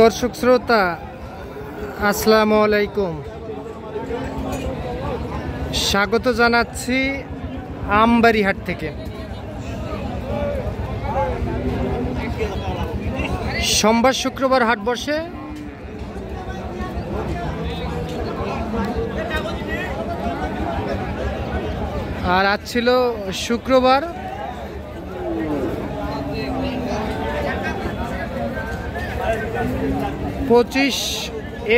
দর্শক শ্রোতা আসসালামু আলাইকুম, স্বাগত জানাচ্ছি আমবাড়িহাট থেকে। সোমবার শুক্রবার হাট বসে। আর আজ ছিল শুক্রবার। পঁচিশ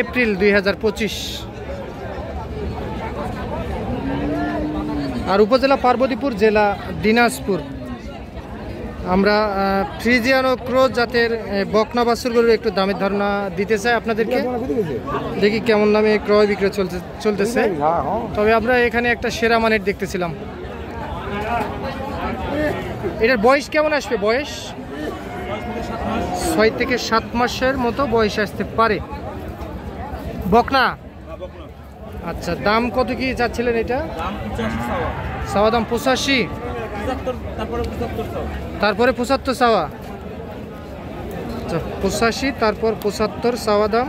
এপ্রিল 2025। আর উপজেলা পার্বতীপুর, জেলা দিনাজপুর। আমরা ফ্রিজিয়ান ও ক্রোজ জাতের বকনা বাছুরগুলোর একটু দামের ধারণা দিতে চাই আপনাদেরকে। দেখি কেমন দামে ক্রয় বিক্রয় চলতেছে। তবে আমরা এখানে একটা সেরা মানের দেখতেছিলাম। এটার বয়স কেমন আসবে? বয়স 6 থেকে 7 মাসের মতো বয়স আসতে পারে। বকনা, আচ্ছা। দাম কত কি চাচ্ছিলেন এটা? চাওয়া দাম 85, তারপরে 75 চাওয়া। আচ্ছা, 85 তারপর 75 চাওয়া দাম।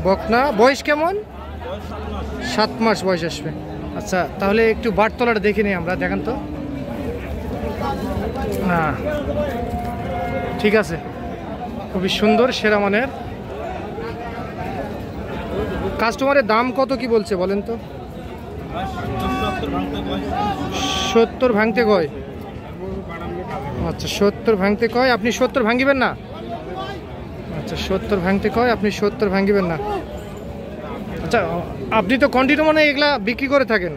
বকনা বয়স কেমন? 7 মাস বয়স আসবে। আচ্ছা, তাহলে একটু বাটতলাটা দেখে নিই আমরা। দেখেন তো। না, ঠিক আছে, খুবই সুন্দর, সেরা মানের। কাস্টমারের দাম কত কি বলছে বলেন তো? 70 ভাঙতে কয়। আচ্ছা, 70 ভাঙতে কয়। আপনি 70 ভাঙিবেন না? আচ্ছা, 70 ভাঙতে কয়, আপনি 70 ভাঙিবেন না। আচ্ছা, আপনি তো কন্টিনিউ মানে এগুলা বিক্রি করে থাকেন।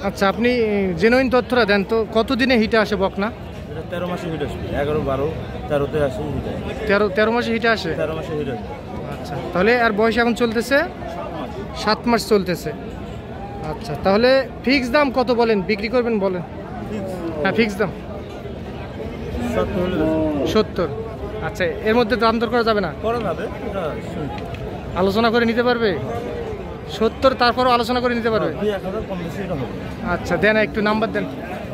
আচ্ছা, আপনি জেনুইন তথ্যটা দেন তো। কতদিনে হিটে আসে বকনা? 13 মাসে হিট আসবে। 11, 12, 13তে আসে হিট। 13 মাসে হিটে আসে। 13 মাসে হিট আসবে। আচ্ছা, তাহলে আর বয়স এখন চলতেছে 7 মাস চলতেছে। আচ্ছা, তাহলে ফিক্স দাম কত বলেন? বিক্রি করবেন বলেন। হ্যাঁ, ফিক্স দাম 70। আচ্ছা, এর মধ্যে দাম দর করা যাবে না? করা যাবে, আলোচনা করে নিতে পারবে? 70 তারপরও আলোচনা করে নিতে পারবে? 2-1000 কম বেশি হবে। আচ্ছা, দেন একটু নাম্বার দেন।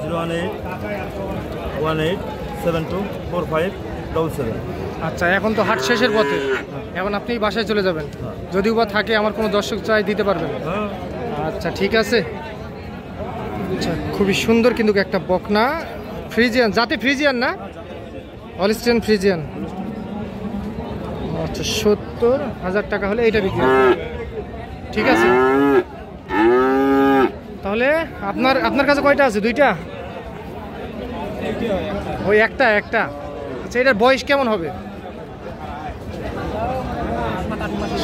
01818724577। আচ্ছা, এখন তো হাট শেষের পথে, এখন আপনি বাসায় চলে যাবেন। যদিও বা থাকে, আমার কোনো দর্শক চাই দিতে পারবেন? আচ্ছা, ঠিক আছে। আচ্ছা, খুবই সুন্দর কিন্তু একটা বকনা। ফ্রিজিয়ান জাতে, ফ্রিজিয়ান না হলস্টেইন ফ্রিজিয়ান। আচ্ছা, 70,000 টাকা হলে এইটা বিক্রি হবে। ঠিক আছে, তাহলে আপনার কাছে কয়টা আছে? 2টা? ওই একটা। আচ্ছা, এটার বয়স কেমন হবে?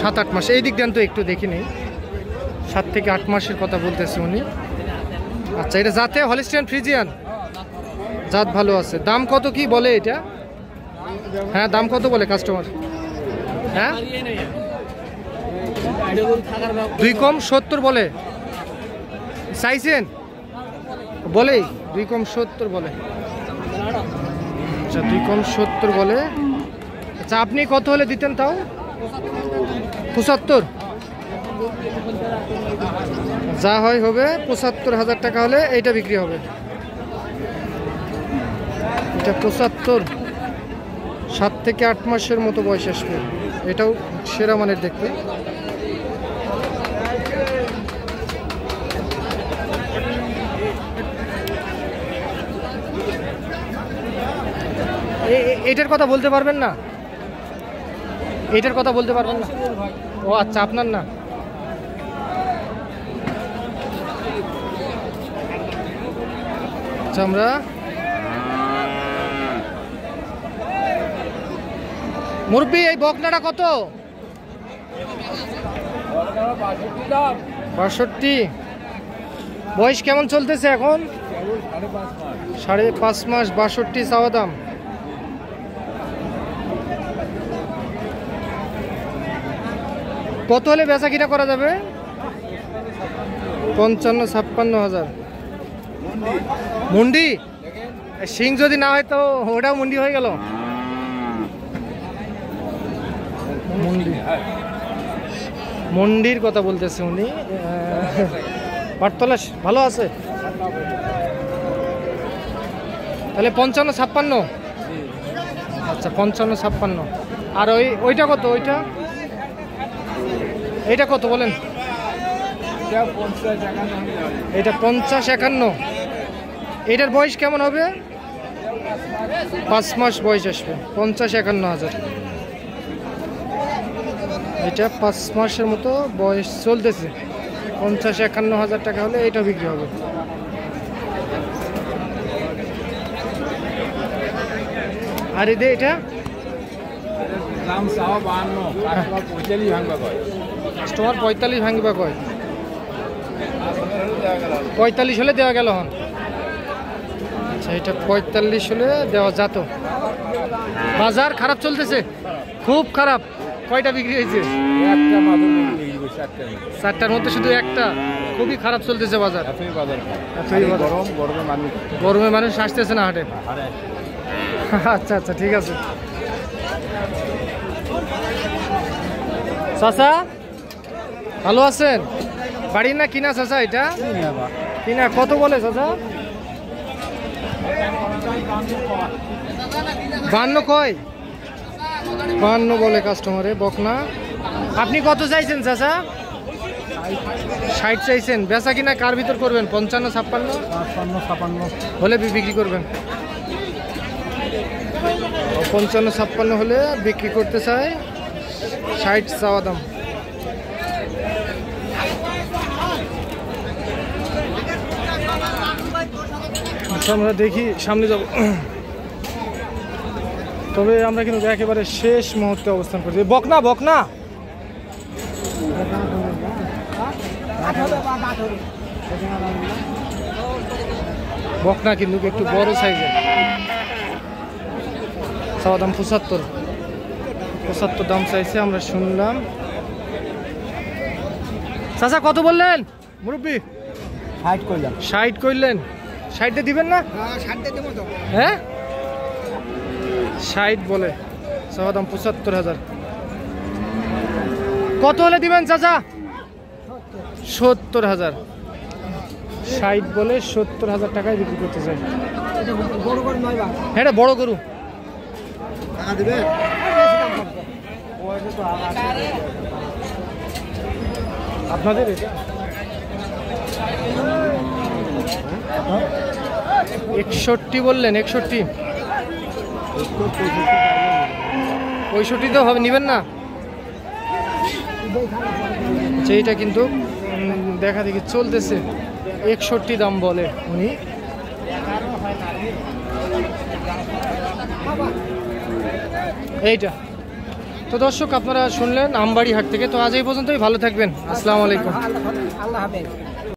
7-8 মাস। এই দিক দেন তো একটু দেখি নেই। 7 থেকে 8 মাসের কথা বলতেছে উনি। আচ্ছা, এটা জাতে হলস্টেইন ফ্রিজিয়ান, জাত ভালো আছে। দাম কত কি বলে এটা? হ্যাঁ, দাম কত বলে কাস্টমার? হ্যাঁ, 2 কম 70 বলে। চাইছেন বলেই 2 কম 70 বলে। আচ্ছা, 2 কম 70 বলে। আচ্ছা, আপনি কত হলে দিতেন তাও? 75? যা হয় হবে। 75,000 টাকা হলে এইটা বিক্রি হবে। এটা 75, 7 থেকে 8 মাসের মতো বয়স আসবে। এটাও সেরা মানের দেখতে। এটার কথা বলতে পারবেন না? এটার কথা বলতে পারবেন না? ও আচ্ছা, আপনার না। আচ্ছা, আমরা মুরব্বি, এই বকনাটা কত? 62। বয়স কেমন চলতেছে এখন? 5.5 মাস। 62 চাওয়া দাম। কত হলে বেচা কিনা করা যাবে? 55-56,000। মুন্ডি সিং যদি না হয় তো ওটাও মুন্ডি হয়ে গেল। মন্ডির কথা বলতেছে উনি। পাটতলা ভালো আছে তাহলে 55-56। আচ্ছা 55-56 আর ওইটা কত? এইটা কত বলেন? এটা 50-51। এটার বয়স কেমন হবে? 5 মাস বয়স আসবে। 50-51,000। এটা 5 মাসের মতো বয়স চলতেছে। 50-51,000 টাকা হলে এটা বিক্রি হবে। আর এটা দাম চাও 52, কাস্টমার 45 ভাঙবা কয়। কাস্টমার 45 হলে দেওয়া গেল হন। আচ্ছা, এটা 45 হলে দেওয়া যেত। বাজার খারাপ চলতেছে, খুব খারাপ। কয়টা বিক্রি হয়েছে? একটা মাদুর বিক্রি করছে, 4টার মধ্যে শুধু একটা। খুবই খারাপ চলতেছে বাজার। গরমে মানুষ আসতেছে না হাটে। আচ্ছা আচ্ছা, ঠিক আছে। চাচা ভালো আছেন? বাড়ির না কিনা চাচা? এটা কিনা। কত বলে চাচা? 52 কয়? 52 বলে কাস্টমারে। বকনা। আপনি কত চাইছেন চাচা? 60 চাইছেন। বেচা কিনা কার ভিতর করবেন? 55-56 হলে বিক্রি করবেন। 55-56 হলে বিক্রি করতে চাই। 60 চাওয়া দাম। আচ্ছা, আমরা দেখি সামনে যাব। তবে আমরা কিন্তু একেবারে শেষ মুহূর্তে অবস্থান করছি। বকনা বকনা কিন্তু একটু বড় সাইজের। চাওয়া দাম 75 দাম চাইছে। আমরা শুনলাম। চাচা কত বললেন মুরব্বী? 60 করলেন। 60 দিবেন না? হ্যাঁ, 60 বলে। চাওয়া দাম 75,000। কত হলে দিবেন চাচা? 70,000। 60 বলে 70,000 টাকায় বিক্রি করতে চাই। হ্যাঁ, বড় গরু। আপনাদের এটা 61 বললেন। 61 65 তো হবে, নিবেন না? সেইটা কিন্তু দেখা দেখি চলতেছে। 61 দাম বলে উনি। এইটা তো দর্শক আপনারা শুনলেন আমবাড়ি হাট থেকে। তো আজ এই পর্যন্তই। ভালো থাকবেন। আসসালামু আলাইকুম।